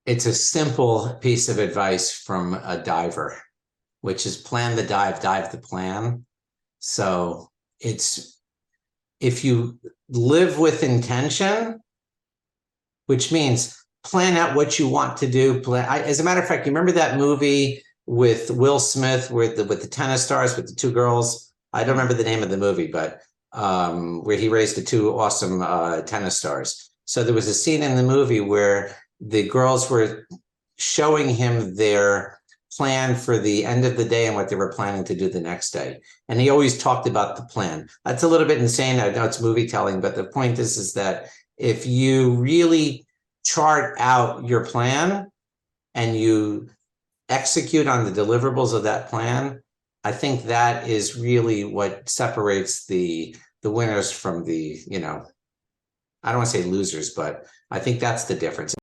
It's a simple piece of advice from a diver, which is plan the dive, dive the plan. So it's if you live with intention, which means plan out what you want to do. As a matter of fact, you remember that movie with Will Smith with the tennis stars with the two girls? I don't remember the name of the movie, but where he raised the two awesome tennis stars. So there was a scene in the movie where the girls were showing him their plan for the end of the day and what they were planning to do the next day. And he always talked about the plan. That's a little bit insane. I know it's movie telling, but the point is that if you really chart out your plan and you execute on the deliverables of that plan, I think that is really what separates the winners from the, I don't want to say losers, but I think that's the difference.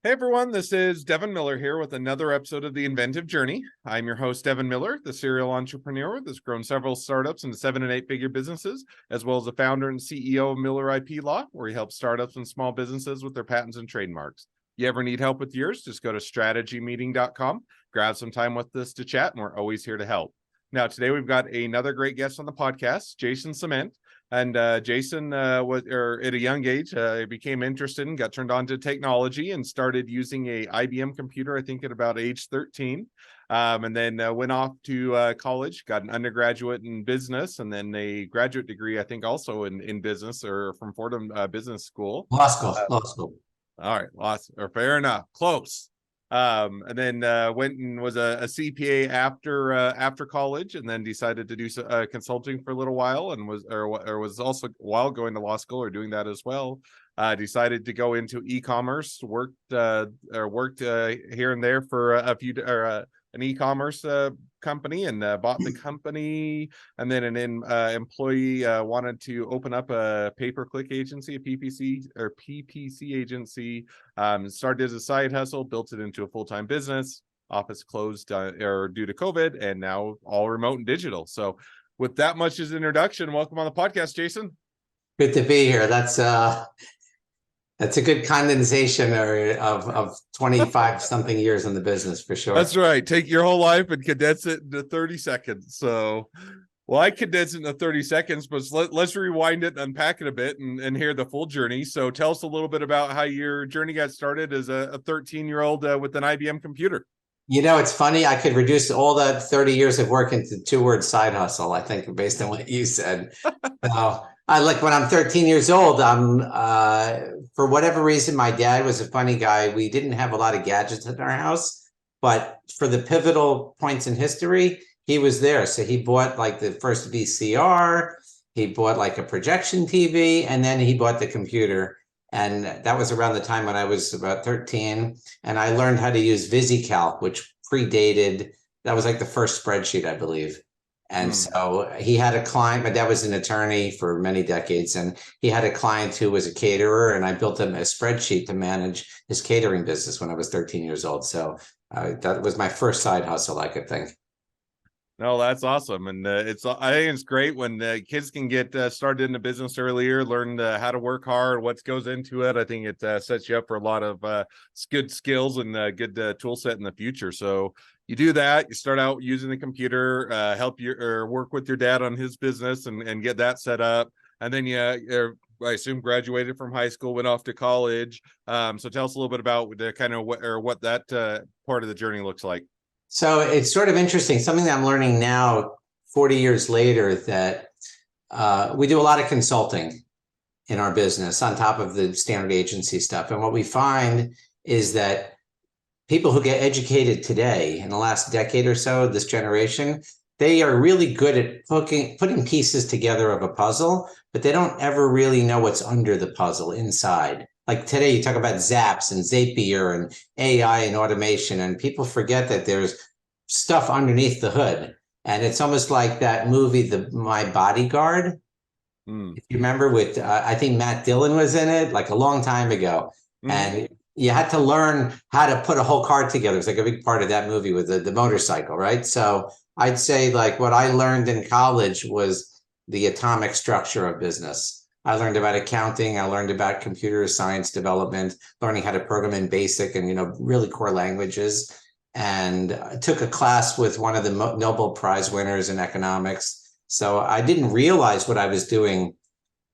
Hey everyone, this is Devin Miller here with another episode of The Inventive Journey. I'm your host, Devin Miller, the serial entrepreneur that's grown several startups into 7- and 8-figure businesses, as well as the founder and CEO of Miller IP Law, where he helps startups and small businesses with their patents and trademarks. You ever need help with yours? Just go to strategymeeting.com, grab some time with us to chat, and we're always here to help. Now, today we've got another great guest on the podcast, Jason Ciment. And Jason was at a young age, became interested and got turned on to technology and started using a IBM computer, I think at about age 13. And then went off to college, got an undergraduate in business, and then a graduate degree, I think also in business or from Fordham Business School. Law school. All right, fair enough, close. And then went and was a CPA after college, and then decided to do consulting for a little while, and was also, while going to law school or doing that as well, decided to go into e-commerce. Worked here and there for an e-commerce company, and bought the company, and then an employee wanted to open up a pay-per-click agency, a PPC agency. Started as a side hustle, built it into a full-time business. Office closed due to COVID, and now all remote and digital. So with that much as introduction, welcome on the podcast, Jason. Good to be here. That's a good condensation of 25 something years in the business for sure. That's right. Take your whole life and condense it into 30 seconds. So, well, I condensed it into 30 seconds, but let's rewind it and unpack it a bit and hear the full journey. So tell us a little bit about how your journey got started as a 13-year-old with an IBM computer. It's funny. I could reduce all that 30 years of work into 2-word side hustle, I think, based on what you said. I like when I'm 13 years old, for whatever reason, my dad was a funny guy. We didn't have a lot of gadgets in our house, but for the pivotal points in history, he was there. So he bought like the first VCR, he bought like a projection TV, and then he bought the computer. And that was around the time when I was about 13. And I learned how to use VisiCalc, which predated, that was like the first spreadsheet, I believe. And so he had a client. My dad was an attorney for many decades, and he had a client who was a caterer, and I built him a spreadsheet to manage his catering business when I was 13 years old. So that was my first side hustle, I could think. No, that's awesome. And I think it's great when kids can get started in the business earlier, learn how to work hard, what goes into it. I think it sets you up for a lot of good skills and good tool set in the future. So you do that, you start out using the computer, help work with your dad on his business and get that set up. And then I assume graduated from high school, went off to college. So tell us a little bit about the kind of what that part of the journey looks like. So it's sort of interesting, something that I'm learning now, 40 years later, that we do a lot of consulting in our business on top of the standard agency stuff. And what we find is that people who get educated today in the last decade or so, this generation, they are really good at putting pieces together of a puzzle, but they don't ever really know what's under the puzzle inside. Like today, you talk about Zaps and Zapier and AI and automation, and people forget that there's stuff underneath the hood. And it's almost like that movie, My Bodyguard. If you remember, with I think Matt Dillon was in it like a long time ago. And you had to learn how to put a whole car together. It's like a big part of that movie with the motorcycle, right? So I'd say like what I learned in college was the atomic structure of business. I learned about accounting. I learned about computer science development, learning how to program in BASIC and, really core languages. And I took a class with one of the Nobel Prize winners in economics. So I didn't realize what I was doing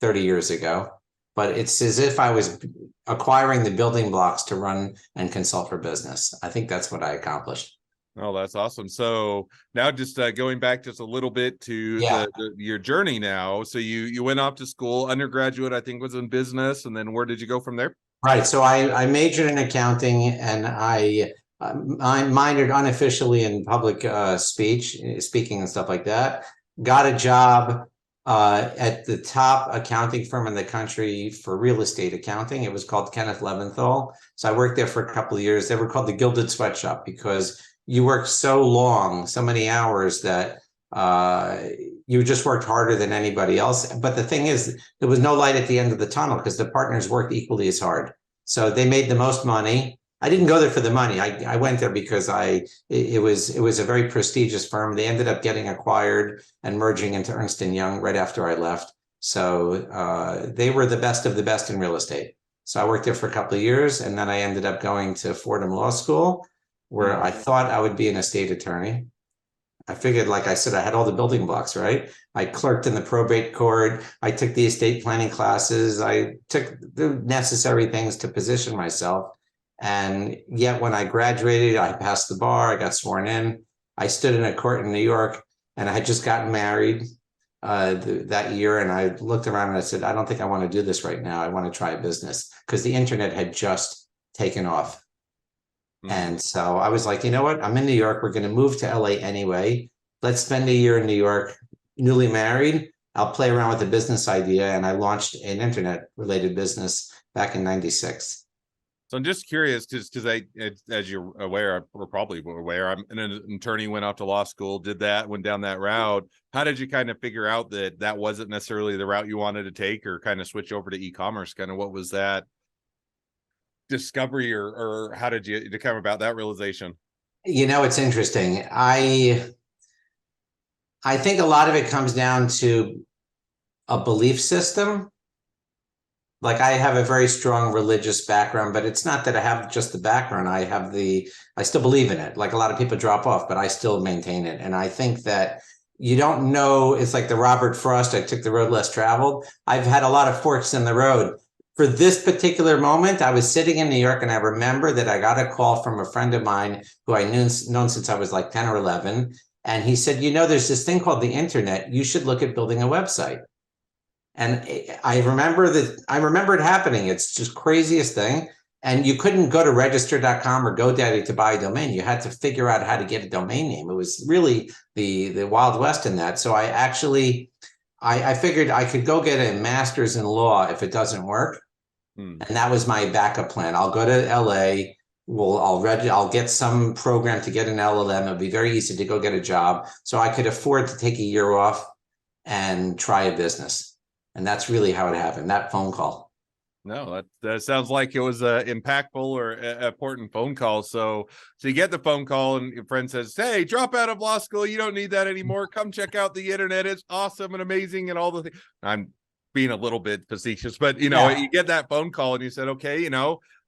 30 years ago, but it's as if I was acquiring the building blocks to run and consult for business. I think that's what I accomplished. Oh, that's awesome. So now just going back just a little bit to Yeah. your journey now. So you went off to school, undergraduate, I think was in business. And then where did you go from there? Right. So I majored in accounting and I minored unofficially in public speaking and stuff like that. Got a job at the top accounting firm in the country for real estate accounting. It was called Kenneth Leventhal. So I worked there for a couple of years. They were called the Gilded Sweatshop because you worked so long, so many hours that you just worked harder than anybody else. But the thing is, there was no light at the end of the tunnel because the partners worked equally as hard. So they made the most money. I didn't go there for the money. I went there because it was a very prestigious firm. They ended up getting acquired and merging into Ernst & Young right after I left. So they were the best of the best in real estate. So I worked there for a couple of years, and then I ended up going to Fordham Law School, where I thought I would be an estate attorney. I figured, like I said, I had all the building blocks, right? I clerked in the probate court. I took the estate planning classes. I took the necessary things to position myself. And yet when I graduated, I passed the bar, I got sworn in. I stood in a court in New York, and I had just gotten married that year. And I looked around and I said, I don't think I want to do this right now. I want to try a business, because the internet had just taken off. And so I was like, you know what? I'm in New York. We're going to move to LA anyway. Let's spend a year in New York, newly married. I'll play around with a business idea. And I launched an internet related business back in '96. So I'm just curious, because as you're aware, or probably aware, I'm an attorney, went off to law school, did that, went down that route. How did you kind of figure out that that wasn't necessarily the route you wanted to take, or kind of switch over to e-commerce? Kind of what was that discovery, or how did you come about that realization? It's interesting. I think a lot of it comes down to a belief system. Like, I have a very strong religious background, but it's not that I have just the background. I still believe in it. Like, a lot of people drop off, but I still maintain it. And I think that you don't know, it's like the Robert Frost, I took the road less traveled. I've had a lot of forks in the road. For this particular moment, I was sitting in New York, and I remember that I got a call from a friend of mine who I known since I was like 10 or 11. And he said, there's this thing called the internet. You should look at building a website. And I remember it happening. It's just craziest thing. And you couldn't go to register.com or GoDaddy to buy a domain. You had to figure out how to get a domain name. It was really the Wild West in that. So I figured I could go get a master's in law if it doesn't work. And that was my backup plan. I'll go to LA. I'll get some program to get an LLM. It'll be very easy to go get a job. So I could afford to take a year off and try a business. And that's really how it happened, that phone call. No, that sounds like it was a impactful or important phone call. So you get the phone call, and your friend says, "Hey, drop out of law school. You don't need that anymore. Come check out the internet. It's awesome and amazing and all the things." I'm being a little bit facetious, but you get that phone call, and you said, "Okay,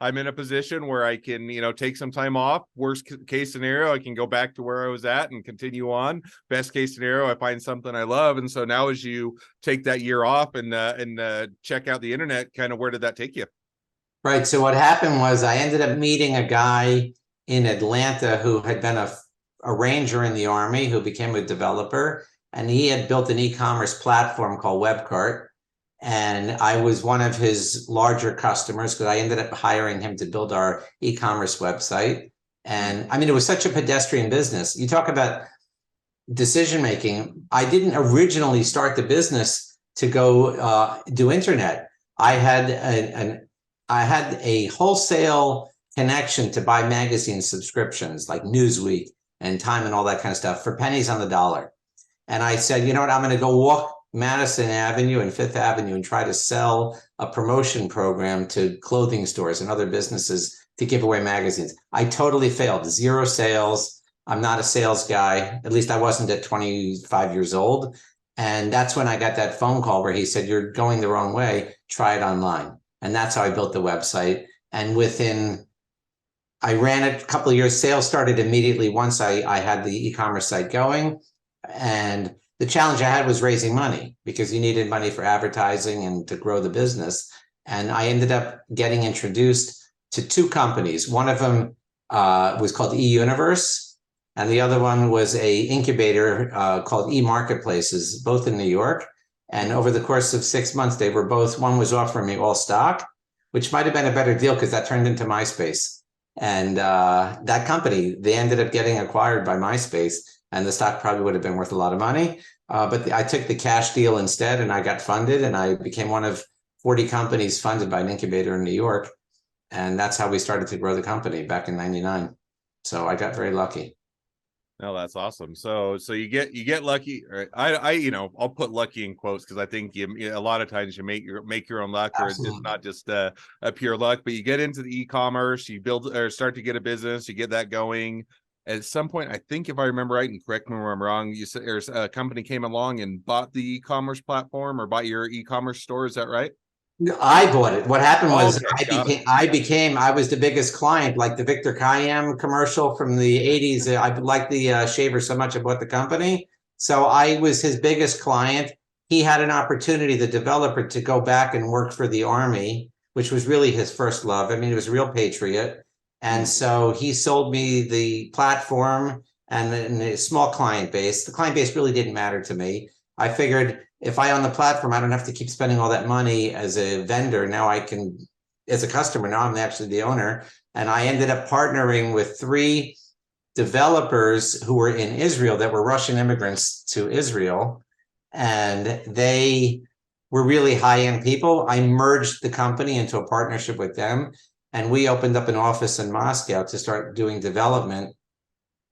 I'm in a position where I can, take some time off. Worst case scenario, I can go back to where I was at and continue on. Best case scenario, I find something I love." And so now, as you take that year off and check out the internet, kind of where did that take you? Right. So what happened was I ended up meeting a guy in Atlanta who had been a ranger in the Army, who became a developer, and he had built an e-commerce platform called WebCart. And I was one of his larger customers because I ended up hiring him to build our e-commerce website. And I mean, it was such a pedestrian business. You talk about decision making. I didn't originally start the business to go do internet. I had a wholesale connection to buy magazine subscriptions like Newsweek and Time and all that kind of stuff for pennies on the dollar. And I said, you know what, I'm going to go walk Madison Avenue and Fifth Avenue and try to sell a promotion program to clothing stores and other businesses to give away magazines. I totally failed. Zero sales. I'm not a sales guy. At least I wasn't at 25 years old. And that's when I got that phone call where he said, you're going the wrong way. Try it online. And that's how I built the website. And I ran it a couple of years. Sales started immediately once I had the e-commerce site going. And the challenge I had was raising money because you needed money for advertising and to grow the business. And I ended up getting introduced to two companies. One of them was called eUniverse, and the other one was a incubator called eMarketplaces, both in New York. And over the course of 6 months, they were both, one was offering me all stock, which might have been a better deal because that turned into MySpace. And that company, they ended up getting acquired by MySpace, and the stock probably would have been worth a lot of money. But I took the cash deal instead, and I got funded, and I became one of 40 companies funded by an incubator in New York. And that's how we started to grow the company back in '99. So I got very lucky. No, that's awesome. So you get lucky. Or I'll put lucky in quotes because I think a lot of times you make your own luck, or it's Absolutely. not just a pure luck. But you get into the e-commerce, you build or start to get a business, you get that going. At some point, I think if I remember right, and correct me where I'm wrong, you said there's a company came along and bought the e-commerce platform or bought your e-commerce store. Is that right? I bought it. What happened was Okay, got it. I was the biggest client, like the Victor Kayam commercial from the 80s. I liked the shaver so much I bought the company. So I was his biggest client. He had an opportunity, the developer, to go back and work for the Army, which was really his first love. I mean, he was a real patriot. And so he sold me the platform and a small client base. The client base really didn't matter to me. I figured if I own the platform, I don't have to keep spending all that money as a vendor. Now I can, as a customer, now I'm actually the owner. And I ended up partnering with three developers who were in Israel that were Russian immigrants to Israel. And they were really high-end people. I merged the company into a partnership with them. And we opened up an office in Moscow to start doing development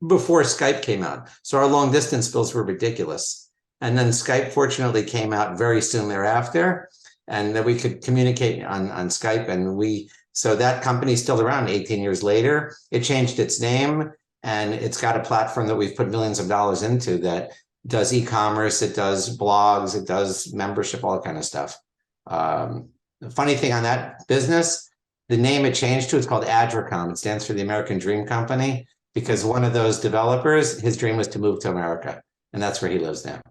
before Skype came out. So our long distance bills were ridiculous. And then Skype fortunately came out very soon thereafter, and that we could communicate on Skype. So that company's still around 18 years later. It changed its name, and it's got a platform that we've put millions of dollars into that does e-commerce, it does blogs, it does membership, all that kind of stuff. The funny thing on that business, the name it changed to, it's called Adricom. It stands for the American Dream Company, because one of those developers, his dream was to move to America, and that's where he lives now.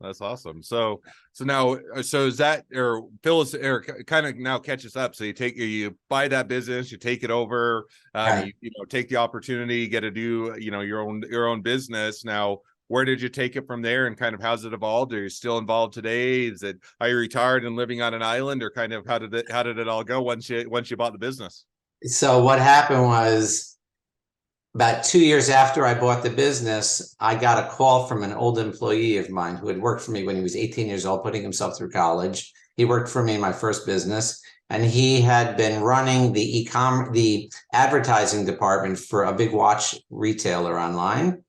That's awesome. So now, so is that, or Phyllis, or kind of now catch us up. So you buy that business, you take it over, Right. you take the opportunity, get to do, your own business. Now, where did you take it from there, and kind of how's it evolved? Are you still involved today? Are you retired and living on an island, or kind of how did it all go once you bought the business? So what happened was, about 2 years after I bought the business, I got a call from an old employee of mine who had worked for me when he was 18 years old, putting himself through college. He worked for me in my first business, and he had been running the advertising department for a big watch retailer online.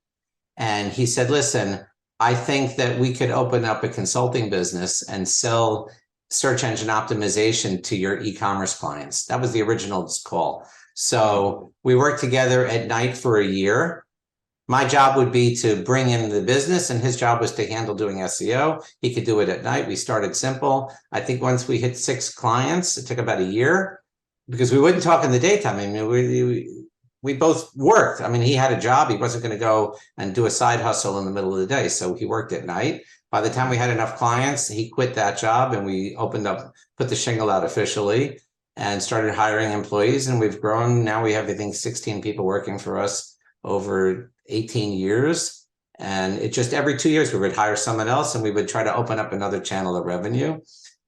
And he said, listen, I think that we could open up a consulting business and sell search engine optimization to your e-commerce clients. That was the original call. So we worked together at night for a year. My job would be to bring in the business, and his job was to handle doing SEO. He could do it at night. We started simple. I think once we hit 6 clients, it took about a year because we wouldn't talk in the daytime. I mean, we both worked. I mean, he had a job. He wasn't going to go and do a side hustle in the middle of the day. So he worked at night. By the time we had enough clients, he quit that job, and we put the shingle out officially and started hiring employees. And we've grown. Now we have, I think, 16 people working for us over 18 years. And it just every 2 years we would hire someone else, and we would try to open up another channel of revenue.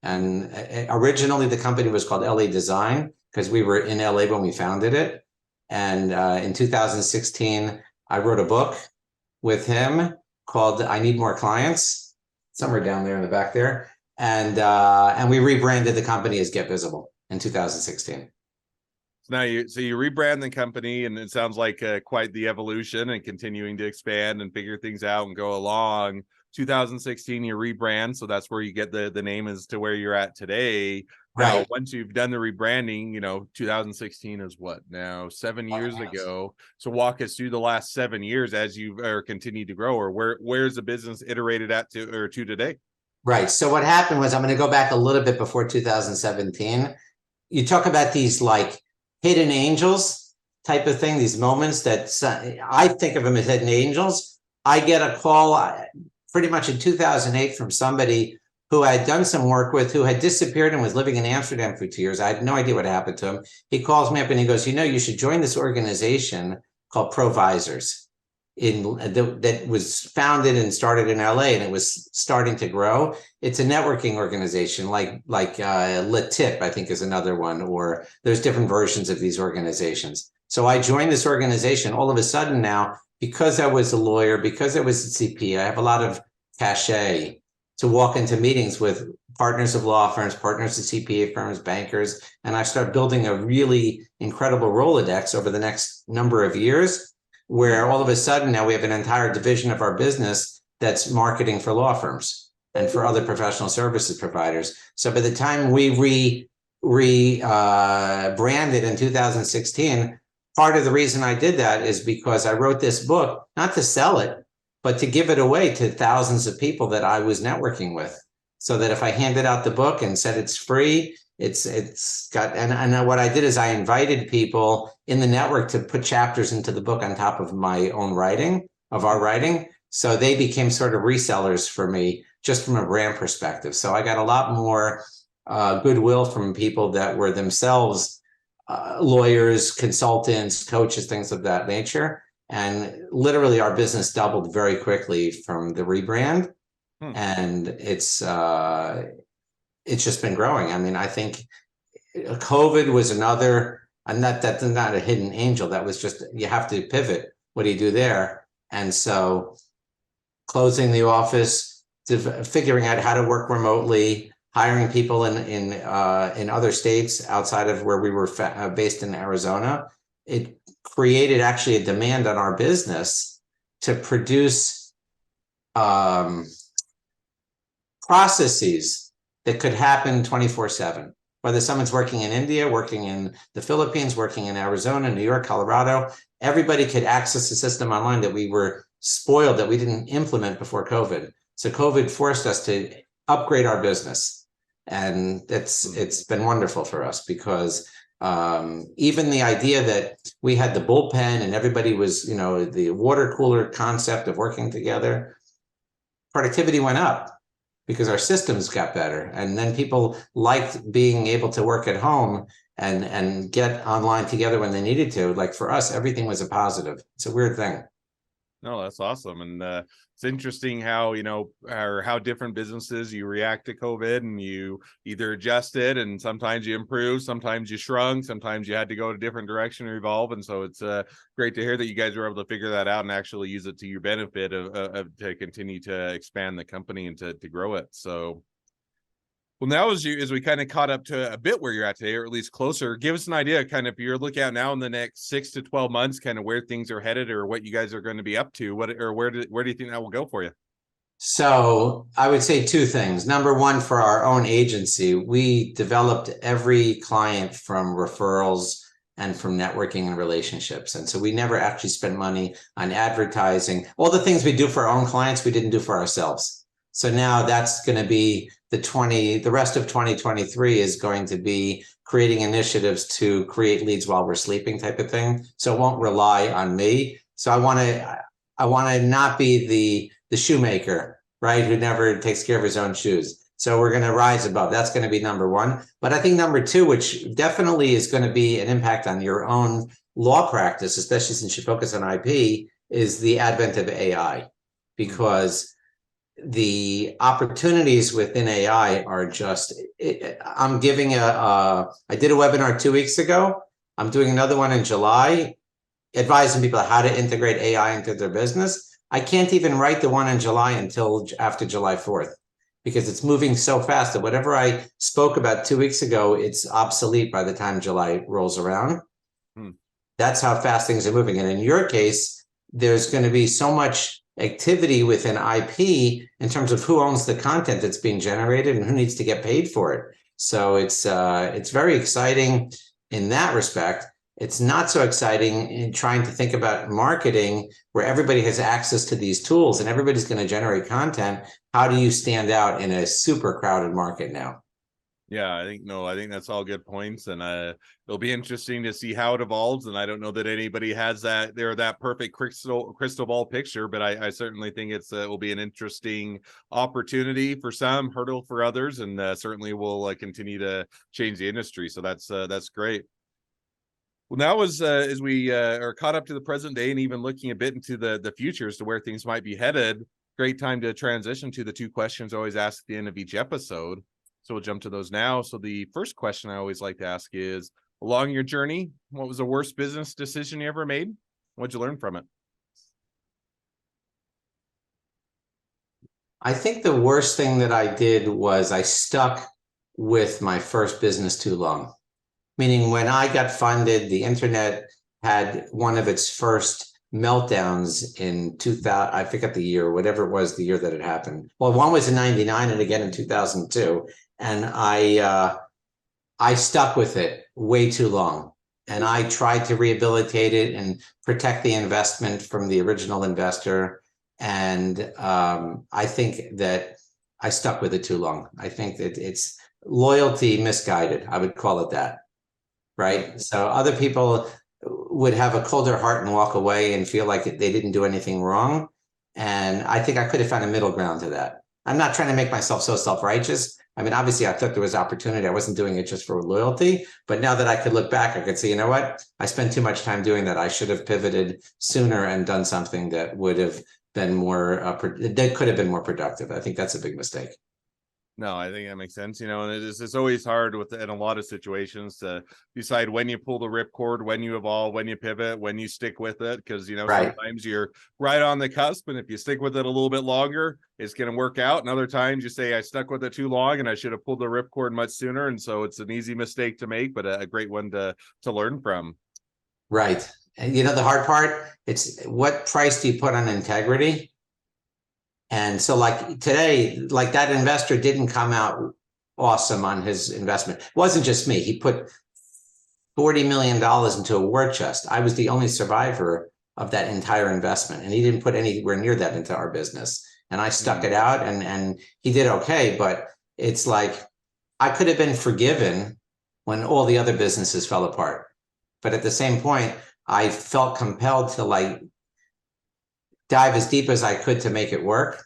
And originally the company was called LA Design because we were in LA when we founded it. And in 2016, I wrote a book with him called "I Need More Clients," somewhere down there in the back there. And we rebranded the company as Get Visible in 2016. So now you rebrand the company, and it sounds like quite the evolution and continuing to expand and figure things out and go along. 2016, you rebrand, so that's where you get the name as to where you're at today. Now, Right. once you've done the rebranding, 2016 is what now, 7 years ago. So walk us through the last 7 years as you've continued to grow, or where's the business iterated to today? Right. So what happened was, I'm going to go back a little bit before 2017. You talk about these like hidden angels type of thing, these moments that I think of them as hidden angels. I get a call pretty much in 2008 from somebody who I had done some work with, who had disappeared and was living in Amsterdam for 2 years. I had no idea what happened to him. He calls me up and he goes, you should join this organization called Provisors. That was founded and started in LA, and it was starting to grow. It's a networking organization like Lit, I think, is another one, or there's different versions of these organizations. So I joined this organization. All of a sudden now, because I was a lawyer, because I was a CP, I have a lot of cachet to walk into meetings with partners of law firms, partners of CPA firms, bankers, and I start building a really incredible Rolodex over the next number of years, where all of a sudden now we have an entire division of our business that's marketing for law firms and for other professional services providers. So by the time we branded in 2016, part of the reason I did that is because I wrote this book, not to sell it, but to give it away to thousands of people that I was networking with. So that if I handed out the book and said it's free, it's got, and what I did is I invited people in the network to put chapters into the book on top of my own writing, of our writing. So they became sort of resellers for me, just from a brand perspective. So I got a lot more goodwill from people that were themselves lawyers, consultants, coaches, things of that nature. And literally our business doubled very quickly from the rebrand. And it's just been growing. I mean, I think COVID was another, and that's not a hidden angel. That was just, you have to pivot. What do you do there? And so closing the office, figuring out how to work remotely, hiring people in other states outside of where we were based in Arizona, it created actually a demand on our business to produce processes that could happen 24/7, whether someone's working in India, working in the Philippines, working in Arizona, New York, Colorado, everybody could access the system online that we were spoiled that we didn't implement before COVID. So COVID forced us to upgrade our business. And it's been wonderful for us because even the idea that we had the bullpen and everybody was, the water cooler concept of working together, productivity went up because our systems got better. And then people liked being able to work at home and get online together when they needed to. Like for us, everything was a positive. It's a weird thing. No, that's awesome. And it's interesting how, or how different businesses you react to COVID, and you either adjusted and sometimes you improve, sometimes you shrunk, sometimes you had to go a different direction or evolve. And so it's great to hear that you guys were able to figure that out and actually use it to your benefit of to continue to expand the company and to grow it. So, well, now as we kind of caught up to a bit where you're at today, or at least closer, give us an idea kind of if you're looking at now in the next 6 to 12 months, kind of where things are headed or what you guys are going to be up to. Where do you think that will go for you? So I would say two things. Number one, for our own agency, we developed every client from referrals and from networking and relationships. And so we never actually spent money on advertising. All the things we do for our own clients, we didn't do for ourselves. So now that's going to be the rest of 2023 is going to be creating initiatives to create leads while we're sleeping type of thing. So it won't rely on me. So I want to not be the shoemaker, right? Who never takes care of his own shoes. So we're going to rise above. That's going to be number one. But I think number two, which definitely is going to be an impact on your own law practice, especially since you focus on IP, is the advent of AI, because the opportunities within AI are just, I'm giving I did a webinar 2 weeks ago. I'm doing another one in July, advising people how to integrate AI into their business. I can't even write the one in July until after July 4th, because it's moving so fast that whatever I spoke about 2 weeks ago, it's obsolete by the time July rolls around. That's how fast things are moving. And in your case, there's going to be so much activity within IP in terms of who owns the content that's being generated and who needs to get paid for it. So it's very exciting in that respect. It's not so exciting in trying to think about marketing where everybody has access to these tools and everybody's going to generate content. How do you stand out in a super crowded market now? Yeah, I think that's all good points, and it'll be interesting to see how it evolves. And I don't know that anybody has that perfect crystal ball picture, but I certainly think it will be an interesting opportunity for some, hurdle for others, and certainly will continue to change the industry. So that's great. Well, now as we are caught up to the present day and even looking a bit into the future as to where things might be headed, great time to transition to the two questions I always ask at the end of each episode. So we'll jump to those now. So the first question I always like to ask is, along your journey, what was the worst business decision you ever made? What'd you learn from it? I think the worst thing that I did was I stuck with my first business too long. Meaning when I got funded, the internet had one of its first meltdowns in 2000. I forget the year, whatever it was, the year that it happened. Well, one was in 99 and again in 2002. And I stuck with it way too long. And I tried to rehabilitate it and protect the investment from the original investor. And I think that I stuck with it too long. I think that it's loyalty misguided. I would call it that. Right. So other people would have a colder heart and walk away and feel like they didn't do anything wrong. And I think I could have found a middle ground to that. I'm not trying to make myself so self-righteous. I mean, obviously, I thought there was opportunity. I wasn't doing it just for loyalty. But now that I could look back, I could say, you know what? I spent too much time doing that. I should have pivoted sooner and done something that would have been more, that could have been more productive. I think that's a big mistake. No, I think that makes sense. And it's always hard in a lot of situations to decide when you pull the ripcord, when you evolve, when you pivot, when you stick with it. Because, Right. sometimes you're right on the cusp. And if you stick with it a little bit longer, it's going to work out. And other times you say, I stuck with it too long and I should have pulled the ripcord much sooner. And so it's an easy mistake to make, but a great one to learn from. Right. And the hard part, it's what price do you put on integrity? And so like today, like that investor didn't come out awesome on his investment. It wasn't just me. He put $40 million into a war chest. I was the only survivor of that entire investment. And he didn't put anywhere near that into our business. And I stuck it out and he did okay. But it's like, I could have been forgiven when all the other businesses fell apart. But at the same point, I felt compelled to like dive as deep as I could to make it work.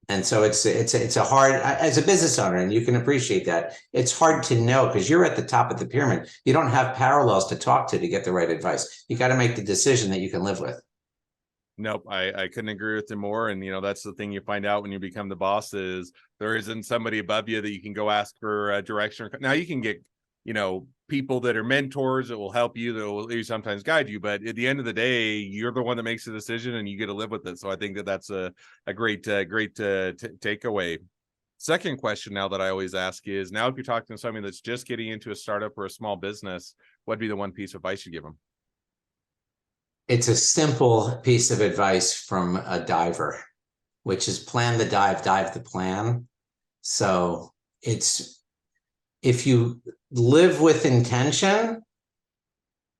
And so it's a hard, as a business owner, and you can appreciate that, it's hard to know because you're at the top of the pyramid. You don't have parallels to talk to get the right advice. You got to make the decision that you can live with. Nope, I couldn't agree with you more. And that's the thing you find out when you become the boss is there isn't somebody above you that you can go ask for direction. Now you can get people that are mentors that will help you, that will sometimes guide you, but at the end of the day, you're the one that makes the decision and you get to live with it. So I think that's a great takeaway. Second question now that I always ask is, now if you're talking to somebody that's just getting into a startup or a small business, what'd be the one piece of advice you give them? It's a simple piece of advice from a diver, which is plan the dive, dive the plan. So if you live with intention,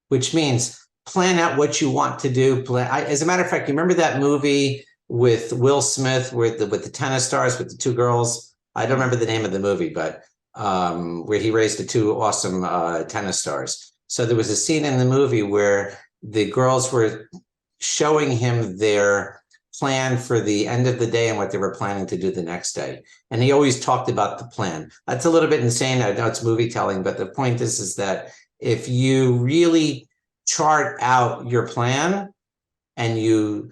which means plan out what you want to do. As a matter of fact, you remember that movie with Will Smith with the tennis stars, with the two girls? I don't remember the name of the movie, but where he raised the two awesome tennis stars. So there was a scene in the movie where the girls were showing him their plan for the end of the day and what they were planning to do the next day. And he always talked about the plan. That's a little bit insane. I know it's movie telling, but the point is that if you really chart out your plan and you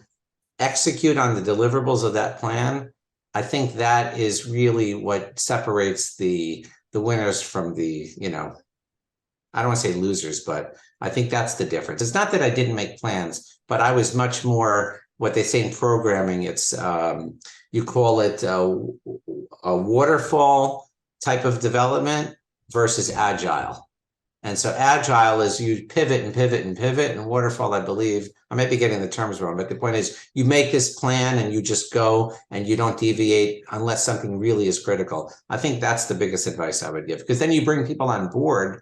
execute on the deliverables of that plan, I think that is really what separates the winners from the, I don't want to say losers, but I think that's the difference. It's not that I didn't make plans, but I was much more what they say in programming. It's you call it a waterfall type of development versus agile. And so agile is you pivot and pivot and pivot, and waterfall, I believe, I might be getting the terms wrong, but the point is you make this plan and you just go and you don't deviate unless something really is critical. I think that's the biggest advice I would give, because then you bring people on board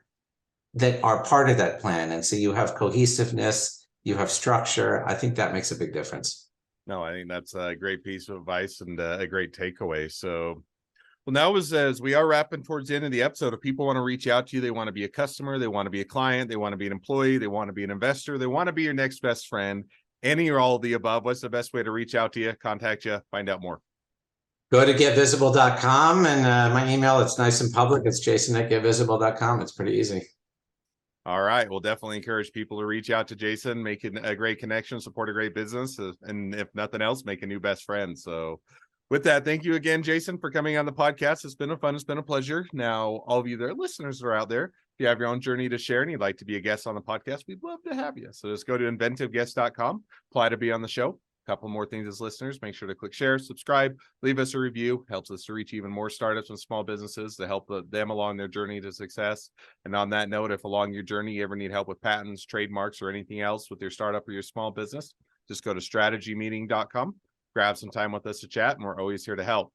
that are part of that plan. And so you have cohesiveness, you have structure. I think that makes a big difference. No, I think that's a great piece of advice and a great takeaway. So, well, now as we are wrapping towards the end of the episode, if people want to reach out to you, they want to be a customer, they want to be a client, they want to be an employee, they want to be an investor, they want to be your next best friend, any or all of the above, what's the best way to reach out to you, contact you, find out more? Go to getvisible.com, and my email, it's nice and public. It's jason@getvisible.com. It's pretty easy. All right. We'll definitely encourage people to reach out to Jason, make a great connection, support a great business, and if nothing else, make a new best friend. So with that, thank you again, Jason, for coming on the podcast. It's been fun. It's been a pleasure. Now, all of you that are listeners that are out there, if you have your own journey to share and you'd like to be a guest on the podcast, we'd love to have you. So just go to inventiveguest.com, apply to be on the show. Couple more things as listeners, make sure to click share, subscribe, leave us a review. Helps us to reach even more startups and small businesses to help them along their journey to success. And on that note, if along your journey you ever need help with patents, trademarks, or anything else with your startup or your small business, just go to strategymeeting.com, grab some time with us to chat, and we're always here to help.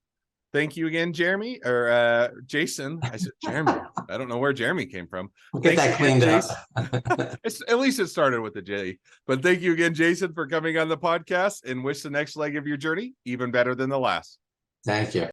Thank you again, Jeremy, or Jason. I said Jeremy. I don't know where Jeremy came from. We'll get that cleaned up. At least it started with a J. But thank you again, Jason, for coming on the podcast, and wish the next leg of your journey even better than the last. Thank you.